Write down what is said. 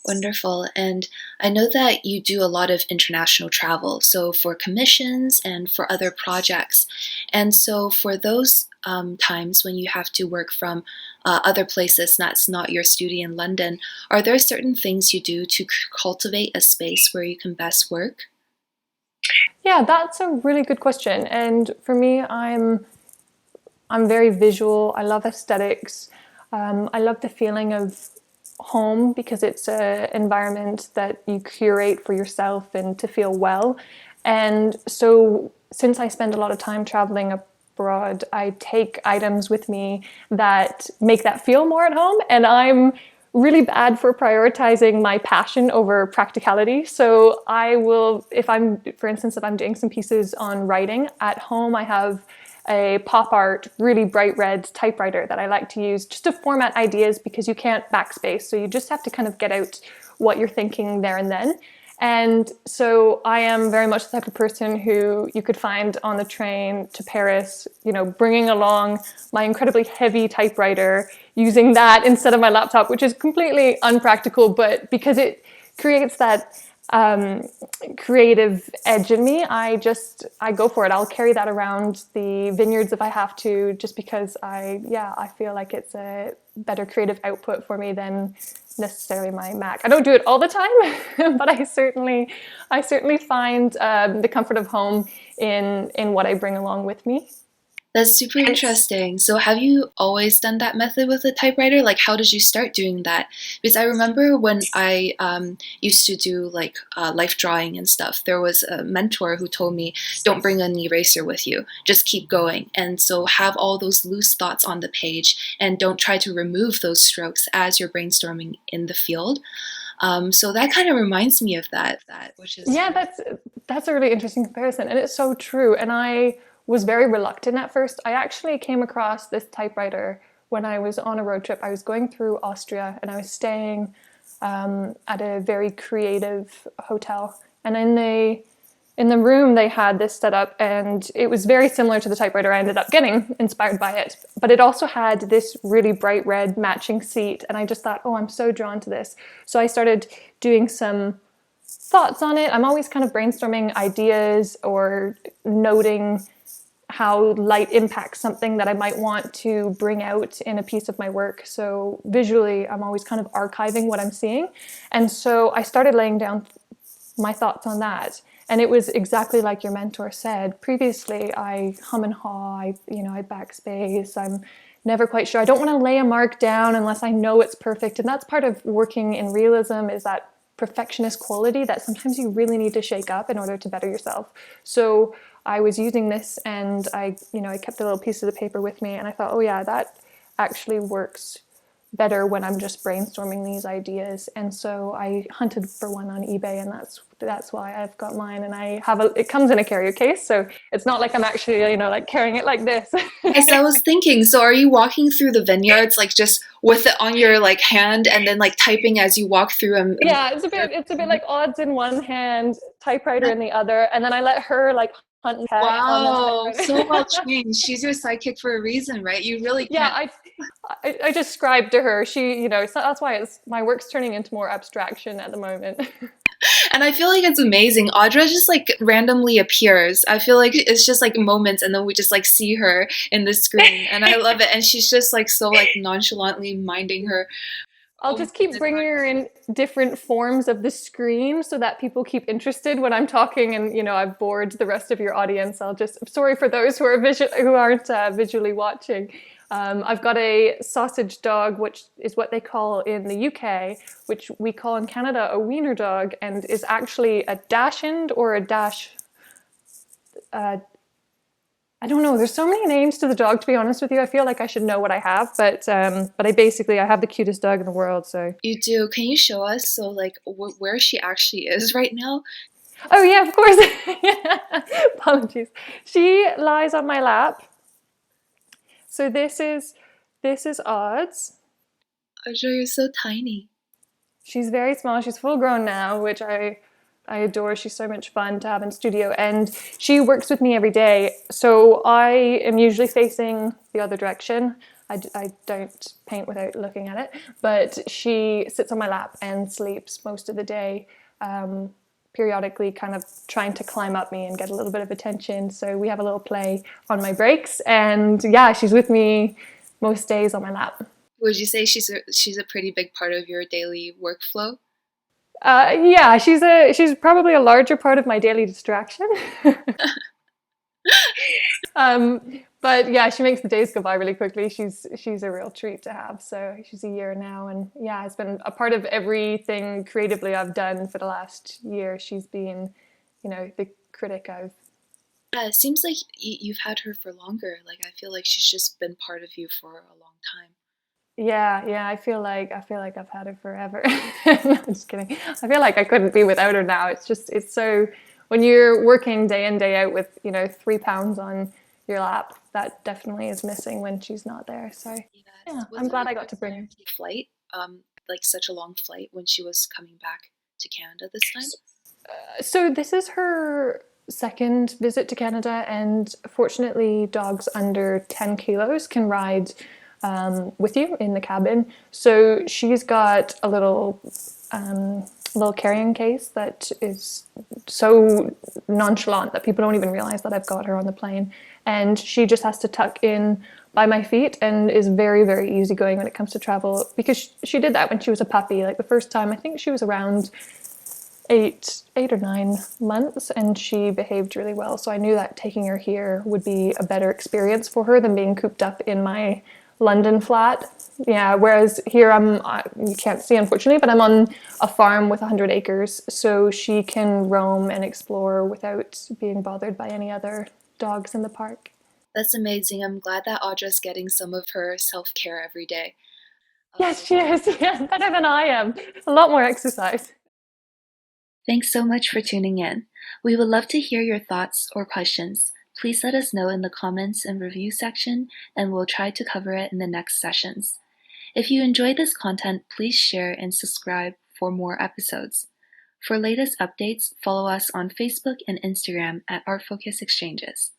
Wonderful. And I know that you do a lot of international travel, so for commissions and for other projects. And so for those times when you have to work from other places that's not your studio in London, are there certain things you do to cultivate a space where you can best work? Yeah, that's a really good question. And for me, I'm very visual. I love aesthetics. I love the feeling of home because it's an environment that you curate for yourself and to feel well. And so, since I spend a lot of time traveling abroad, I take items with me that make that feel more at home. And I'm really bad for prioritizing my passion over practicality. So I will, if I'm, for instance, if I'm doing some pieces on writing at home, I have a pop art, really bright red typewriter that I like to use just to format ideas because you can't backspace. So you just have to kind of get out what you're thinking there and then. And so I am very much the type of person who you could find on the train to Paris, bringing along my incredibly heavy typewriter, using that instead of my laptop, which is completely unpractical, but because it creates that creative edge in me, I go for it. I'll carry that around the vineyards if I have to, just because I feel like it's a better creative output for me than necessarily my Mac. I don't do it all the time, but I certainly find the comfort of home in what I bring along with me. That's super interesting. So have you always done that method with a typewriter? Like, how did you start doing that? Because I remember when I used to do like life drawing and stuff, there was a mentor who told me, don't bring an eraser with you, just keep going. And so have all those loose thoughts on the page and don't try to remove those strokes as you're brainstorming in the field. So that kind of reminds me of that which is Yeah, that's a really interesting comparison, and it's so true. And I was very reluctant at first. I actually came across this typewriter when I was on a road trip. I was going through Austria, and I was staying at a very creative hotel. And in the room, they had this set up, and it was very similar to the typewriter I ended up getting, inspired by it. But it also had this really bright red matching seat, and I just thought, oh, I'm so drawn to this. So I started doing some thoughts on it. I'm always kind of brainstorming ideas or noting how light impacts something that I might want to bring out in a piece of my work. So visually, I'm always kind of archiving what I'm seeing. And so I started laying down my thoughts on that. And it was exactly like your mentor said. Previously, I hum and haw, I backspace. I'm never quite sure. I don't want to lay a mark down unless I know it's perfect. And that's part of working in realism, is that perfectionist quality that sometimes you really need to shake up in order to better yourself. So I was using this, and I kept a little piece of the paper with me, and I thought, oh yeah, that actually works better when I'm just brainstorming these ideas. And so I hunted for one on eBay, and that's why I've got mine. And it comes in a carrier case, so it's not like I'm actually like carrying it like this. Yes, I was thinking, so are you walking through the vineyards like just with it on your like hand and then like typing as you walk through them? Yeah, it's a bit like odds in one hand, typewriter in the other, and then I let her like hunt and peck on the Wow, so well typewriter. trained. She's your sidekick for a reason, right? You really Yeah, can't. I described to her. That's why my work's turning into more abstraction at the moment. And I feel like it's amazing. Audra just like randomly appears. I feel like it's just like moments and then we just like see her in the screen and I love it. And she's just like so like nonchalantly minding her I'll own just keep bringing business. her in different forms of the screen so that people keep interested when I'm talking, and I've bored the rest of your audience. I'm sorry for those who aren't visually watching. I've got a sausage dog, which is what they call in the UK, which we call in Canada a wiener dog, and is actually a dachshund or a dash. Uh, I don't know. There's so many names to the dog. To be honest with you, I feel like I should know what I have, but I have the cutest dog in the world. So. You do. Can you show us so like where she actually is right now? Oh yeah, of course. Yeah. Apologies. She lies on my lap. So this is Odds. Audra, you're so tiny. She's very small. She's full grown now, which I adore. She's so much fun to have in studio, and she works with me every day. So I am usually facing the other direction. I don't paint without looking at it. But she sits on my lap and sleeps most of the day, periodically kind of trying to climb up me and get a little bit of attention. So we have a little play on my breaks, and yeah, she's with me most days on my lap. Would you say she's a pretty big part of your daily workflow? Yeah, she's probably a larger part of my daily distraction. But yeah, she makes the days go by really quickly. She's a real treat to have. So she's a year now, and yeah, it's been a part of everything creatively I've done for the last year. She's been, the critic I've. Yeah, it seems like you've had her for longer. Like I feel like she's just been part of you for a long time. Yeah, yeah. I feel like I've had her forever. No, I'm just kidding. I feel like I couldn't be without her now. It's so when you're working day in day out with 3 pounds on your lap, that definitely is missing when she's not there. So Yes. yeah, Was I'm it a glad I got hard to bring her. flight? Like such a long flight when she was coming back to Canada this time? So this is her second visit to Canada, and fortunately, dogs under 10 kilos can ride with you in the cabin. So she's got a little carrying case that is so nonchalant that people don't even realize that I've got her on the plane. And she just has to tuck in by my feet and is very, very easygoing when it comes to travel, because she did that when she was a puppy. Like the first time, I think she was around 8 or 9 months, and she behaved really well. So I knew that taking her here would be a better experience for her than being cooped up in my London flat. Yeah, whereas here you can't see unfortunately, but I'm on a farm with 100 acres, so she can roam and explore without being bothered by any other dogs in the park. That's amazing. I'm glad that Audra's getting some of her self-care every day. Yes, she is. Yeah, better than I am. A lot more exercise. Thanks so much for tuning in. We would love to hear your thoughts or questions. Please let us know in the comments and review section, and we'll try to cover it in the next sessions. If you enjoyed this content, please share and subscribe for more episodes. For latest updates, follow us on Facebook and Instagram at Art Focus Exchanges.